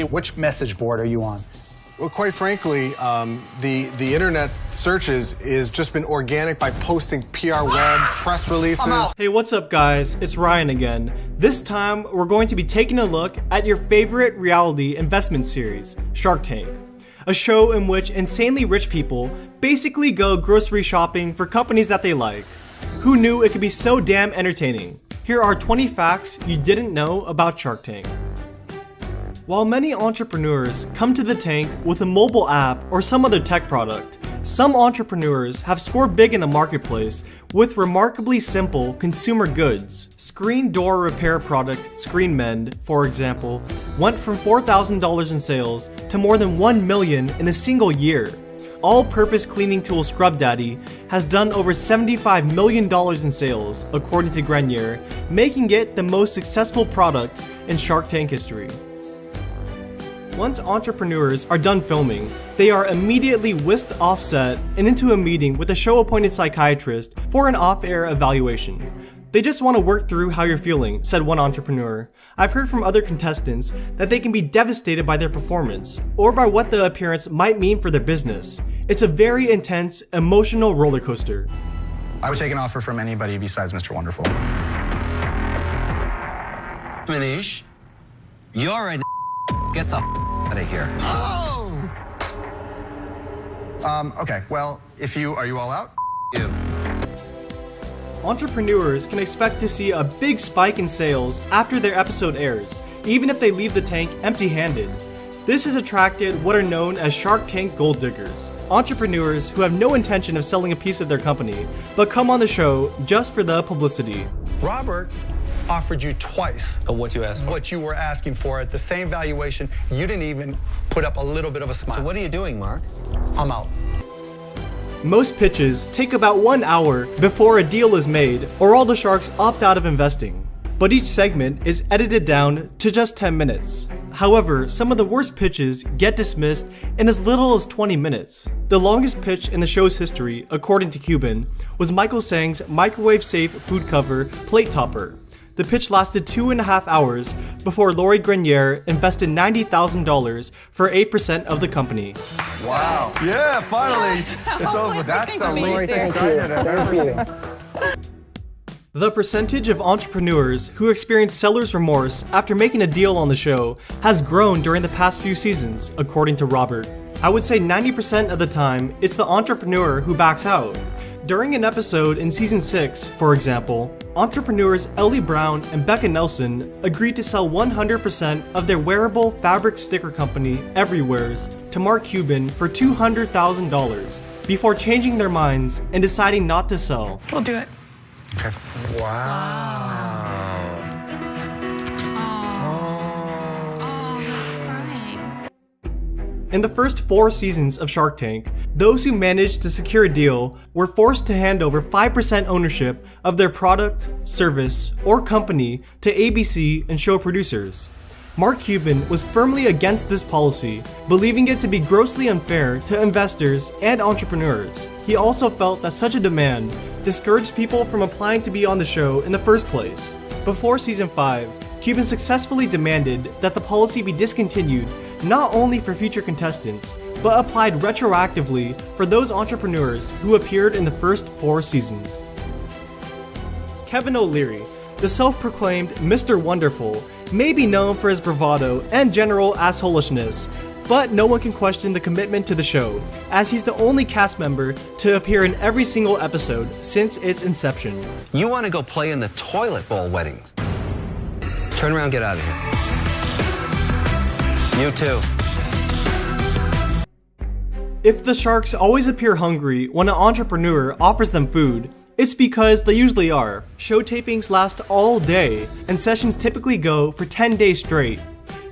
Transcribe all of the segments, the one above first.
Which message board are you on? Well, quite frankly, the internet searches is just been organic by posting PR web, press releases. Hey, what's up guys? It's Ryan again. This time, we're going to be taking a look at your favorite reality investment series, Shark Tank. A show in which insanely rich people basically go grocery shopping for companies that they like. Who knew it could be so damn entertaining? Here are 20 facts you didn't know about Shark Tank. While many entrepreneurs come to the tank with a mobile app or some other tech product, some entrepreneurs have scored big in the marketplace with remarkably simple consumer goods. Screen door repair product ScreenMend, for example, went from $4,000 in sales to more than $1 million in a single year. All-purpose cleaning tool Scrub Daddy has done over $75 million in sales, according to Grenier, making it the most successful product in Shark Tank history. Once entrepreneurs are done filming, they are immediately whisked off set and into a meeting with a show-appointed psychiatrist for an off-air evaluation. They just want to work through how you're feeling, said one entrepreneur. I've heard from other contestants that they can be devastated by their performance, or by what the appearance might mean for their business. It's a very intense, emotional roller coaster. I would take an offer from anybody besides Mr. Wonderful. Manish, you're a get the out of here. Oh! Okay, well, are you all out? You. Entrepreneurs can expect to see a big spike in sales after their episode airs, even if they leave the tank empty-handed. This has attracted what are known as Shark Tank gold diggers, entrepreneurs who have no intention of selling a piece of their company, but come on the show just for the publicity. Robert offered you twice what you asked for. what you were asking for at the same valuation. You didn't even put up a little bit of a smile. So what are you doing, Mark? I'm out. Most pitches take about 1 hour before a deal is made, or all the sharks opt out of investing. But each segment is edited down to just 10 minutes. However, some of the worst pitches get dismissed in as little as 20 minutes. The longest pitch in the show's history, according to Cuban, was Michael Sang's microwave-safe food cover plate topper. The pitch lasted 2.5 hours before Lori Grenier invested $90,000 for 8% of the company. Wow. Yeah, finally. It's over. That's the least excited I've ever seen. The percentage of entrepreneurs who experience seller's remorse after making a deal on the show has grown during the past few seasons, according to Robert. I would say 90% of the time, it's the entrepreneur who backs out. During an episode in season 6, for example, entrepreneurs Ellie Brown and Becca Nelson agreed to sell 100% of their wearable fabric sticker company, Everywheres, to Mark Cuban for $200,000 before changing their minds and deciding not to sell. We'll do it. Okay. Wow. In the first 4 seasons of Shark Tank, those who managed to secure a deal were forced to hand over 5% ownership of their product, service, or company to ABC and show producers. Mark Cuban was firmly against this policy, believing it to be grossly unfair to investors and entrepreneurs. He also felt that such a demand discouraged people from applying to be on the show in the first place. Before season 5, Cuban successfully demanded that the policy be discontinued not only for future contestants, but applied retroactively for those entrepreneurs who appeared in the first 4 seasons. Kevin O'Leary, the self-proclaimed Mr. Wonderful, may be known for his bravado and general assholishness, but no one can question the commitment to the show, as he's the only cast member to appear in every single episode since its inception. You want to go play in the toilet bowl weddings? Turn around, get out of here. You too. If the sharks always appear hungry when an entrepreneur offers them food, it's because they usually are. Show tapings last all day, and sessions typically go for 10 days straight.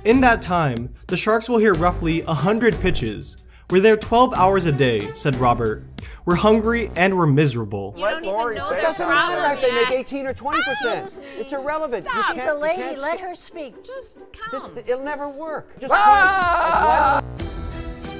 In that time, the sharks will hear roughly 100 pitches. We're there 12 hours a day, said Robert. We're hungry and we're miserable. You don't even know their problem if they make 18 or 20%. It's irrelevant. Stop, it's a lady. Let her speak. Just come. It'll never work. Just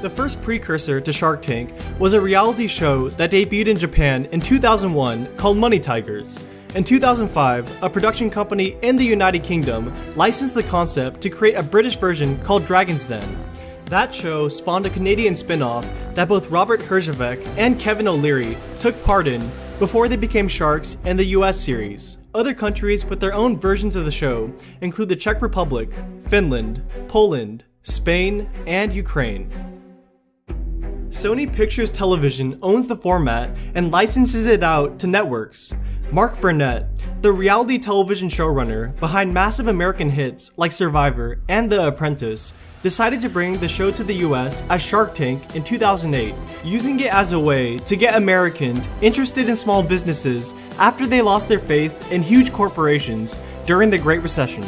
The first precursor to Shark Tank was a reality show that debuted in Japan in 2001 called Money Tigers. In 2005, a production company in the United Kingdom licensed the concept to create a British version called Dragon's Den. That show spawned a Canadian spin-off that both Robert Herjavec and Kevin O'Leary took part in before they became sharks in the US series. Other countries with their own versions of the show include the Czech Republic, Finland, Poland, Spain, and Ukraine. Sony Pictures Television owns the format and licenses it out to networks. Mark Burnett, the reality television showrunner behind massive American hits like Survivor and The Apprentice, decided to bring the show to the US as Shark Tank in 2008, using it as a way to get Americans interested in small businesses after they lost their faith in huge corporations during the Great Recession.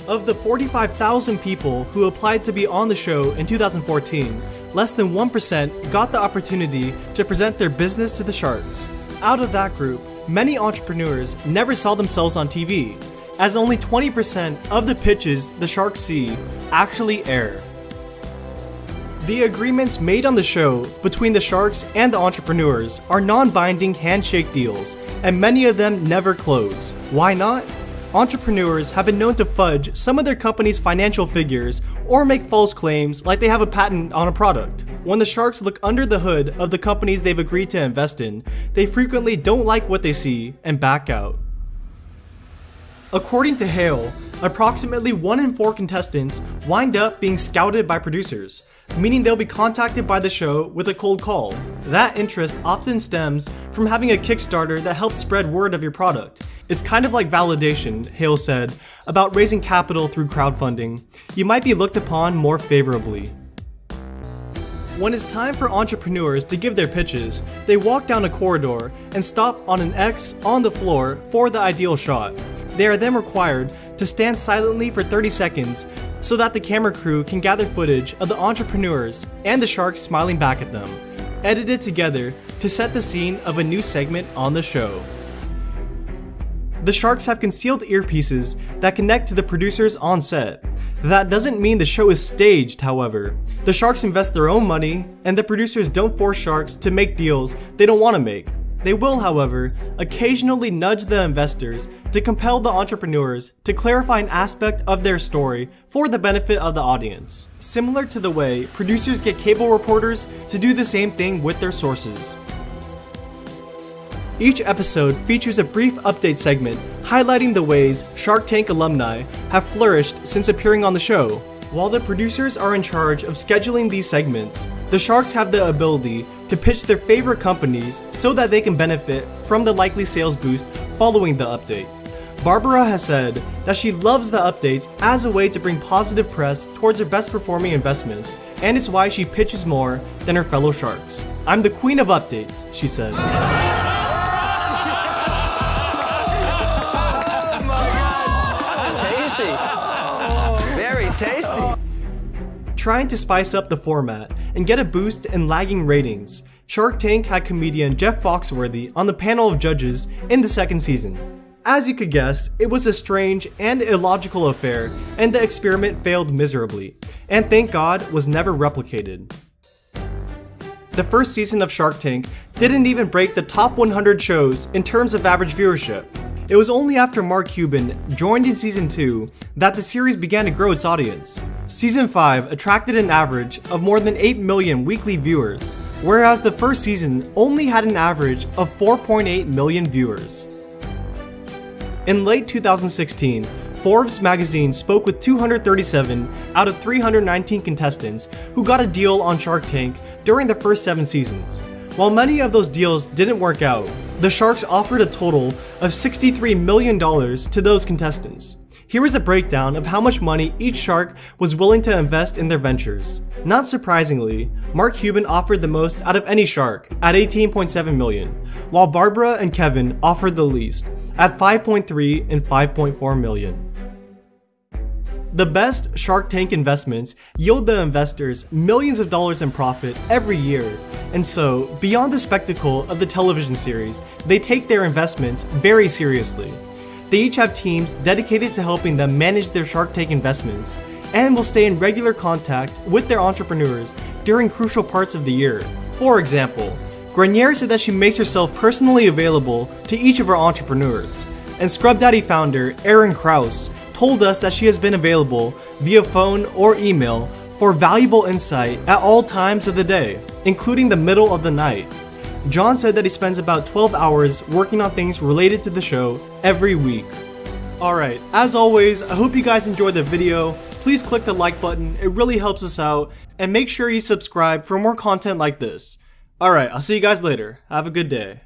Of the 45,000 people who applied to be on the show in 2014, less than 1% got the opportunity to present their business to the sharks. Out of that group, many entrepreneurs never saw themselves on TV, as only 20% of the pitches the sharks see actually air. The agreements made on the show between the sharks and the entrepreneurs are non-binding handshake deals, and many of them never close. Why not? Entrepreneurs have been known to fudge some of their company's financial figures or make false claims like they have a patent on a product. When the sharks look under the hood of the companies they've agreed to invest in, they frequently don't like what they see and back out. According to Hale, approximately 1 in 4 contestants wind up being scouted by producers, meaning they'll be contacted by the show with a cold call. That interest often stems from having a Kickstarter that helps spread word of your product. It's kind of like validation, Hale said, about raising capital through crowdfunding. You might be looked upon more favorably. When it's time for entrepreneurs to give their pitches, they walk down a corridor and stop on an X on the floor for the ideal shot. They are then required to stand silently for 30 seconds so that the camera crew can gather footage of the entrepreneurs and the sharks smiling back at them, edited together to set the scene of a new segment on the show. The sharks have concealed earpieces that connect to the producers on set. That doesn't mean the show is staged, however. The sharks invest their own money, and the producers don't force sharks to make deals they don't want to make. They will, however, occasionally nudge the investors to compel the entrepreneurs to clarify an aspect of their story for the benefit of the audience, similar to the way producers get cable reporters to do the same thing with their sources. Each episode features a brief update segment highlighting the ways Shark Tank alumni have flourished since appearing on the show. While the producers are in charge of scheduling these segments, the sharks have the ability to pitch their favorite companies so that they can benefit from the likely sales boost following the update. Barbara has said that she loves the updates as a way to bring positive press towards her best performing investments, and it's why she pitches more than her fellow sharks. "I'm the queen of updates," she said. Tasty. Trying to spice up the format and get a boost in lagging ratings, Shark Tank had comedian Jeff Foxworthy on the panel of judges in the second season. As you could guess, it was a strange and illogical affair, and the experiment failed miserably, and thank God was never replicated. The first season of Shark Tank didn't even break the top 100 shows in terms of average viewership. It was only after Mark Cuban joined in Season 2 that the series began to grow its audience. Season 5 attracted an average of more than 8 million weekly viewers, whereas the first season only had an average of 4.8 million viewers. In late 2016, Forbes magazine spoke with 237 out of 319 contestants who got a deal on Shark Tank during the first 7 seasons. While many of those deals didn't work out, the sharks offered a total of $63 million to those contestants. Here is a breakdown of how much money each shark was willing to invest in their ventures. Not surprisingly, Mark Cuban offered the most out of any shark at $18.7 million, while Barbara and Kevin offered the least at $5.3 and $5.4 million. The best Shark Tank investments yield the investors millions of dollars in profit every year, and so, beyond the spectacle of the television series, they take their investments very seriously. They each have teams dedicated to helping them manage their Shark Tank investments, and will stay in regular contact with their entrepreneurs during crucial parts of the year. For example, Grenier said that she makes herself personally available to each of our entrepreneurs. And Scrub Daddy founder Aaron Krause told us that she has been available via phone or email for valuable insight at all times of the day, including the middle of the night. John said that he spends about 12 hours working on things related to the show every week. Alright, as always, I hope you guys enjoyed the video. Please click the like button, it really helps us out, and make sure you subscribe for more content like this. Alright, I'll see you guys later. Have a good day.